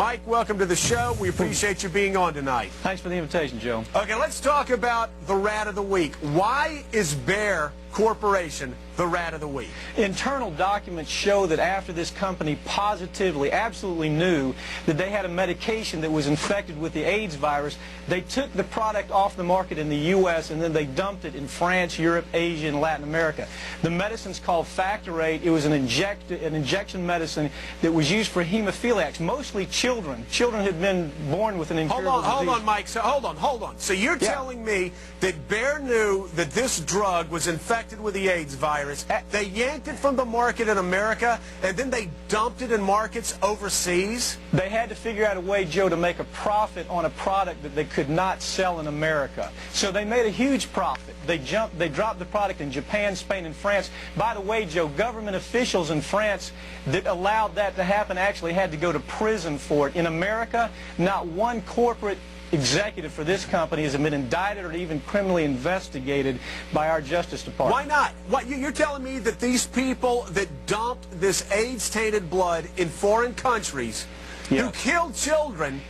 Mike, welcome to the show. We appreciate you being on tonight. Thanks for the invitation, Joe. Okay, let's talk about the rat of the week. Why is Bayer Corporation the rat of the week? Internal documents show that after this company positively, absolutely knew that they had a medication that was infected with the AIDS virus, they took the product off the market in the U.S. and then they dumped it in France, Europe, Asia, and Latin America. The medicine's called Factorate. It was an injection medicine that was used for hemophiliacs, mostly children. Children had been born with an incurable disease. Hold on, Mike. So hold on. So you're telling me that Bayer knew that this drug was infected with the AIDS virus. They yanked it from the market in America, and then they dumped it in markets overseas? They had to figure out a way, Joe, to make a profit on a product that they could not sell in America. So they made a huge profit. They dropped the product in Japan, Spain, and France. By the way, Joe, government officials in France that allowed that to happen actually had to go to prison for it. In America, not one corporate executive for this company has been indicted or even criminally investigated by our Justice Department. Why not? You're telling me that these people that dumped this AIDS-tainted blood in foreign countries, who killed children,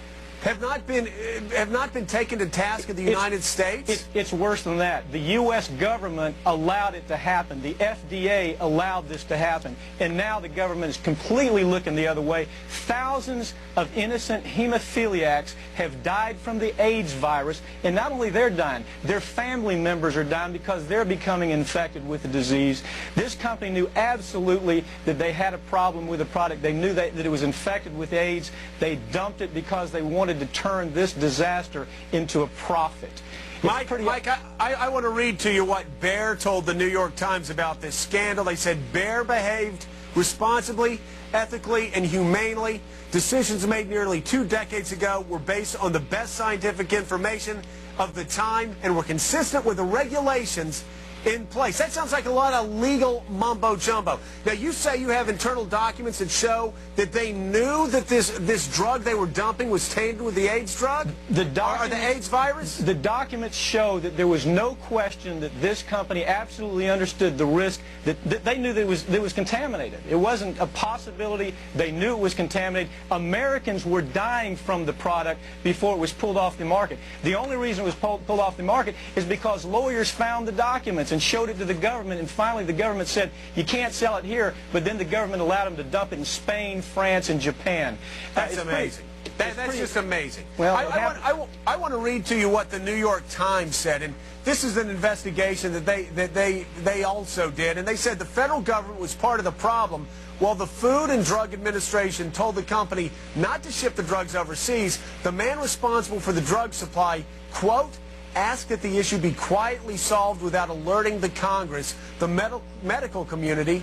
have not been taken to task in the United States? It's worse than that. The U.S. government allowed it to happen. The FDA allowed this to happen. And now the government is completely looking the other way. Thousands of innocent hemophiliacs have died from the AIDS virus. And not only they're dying, their family members are dying because they're becoming infected with the disease. This company knew absolutely that they had a problem with the product. They knew that it was infected with AIDS. They dumped it because they wanted to turn this disaster into a profit. Mike, I want to read to you what Bayer told the New York Times about this scandal. They said Bayer behaved responsibly, ethically, and humanely. Decisions made nearly 2 decades ago were based on the best scientific information of the time and were consistent with the regulations in place. That sounds like a lot of legal mumbo-jumbo. Now, you say you have internal documents that show that they knew that this drug they were dumping was tainted with the AIDS drug? Or the AIDS virus? The documents show that there was no question that this company absolutely understood the risk, that they knew that it was contaminated. It wasn't a possibility. They knew it was contaminated. Americans were dying from the product before it was pulled off the market. The only reason it was pulled off the market is because lawyers found the documents and showed it to the government, and finally the government said, you can't sell it here, but then the government allowed them to dump it in Spain, France, and Japan. That's amazing. That's just amazing. Well, I want to read to you what the New York Times said, and this is an investigation that they also did, and they said the federal government was part of the problem while the Food and Drug Administration told the company not to ship the drugs overseas. The man responsible for the drug supply, quote, asked that the issue be quietly solved without alerting the Congress, the medical community,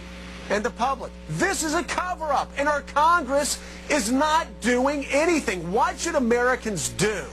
and the public. This is a cover-up, and our Congress is not doing anything. What should Americans do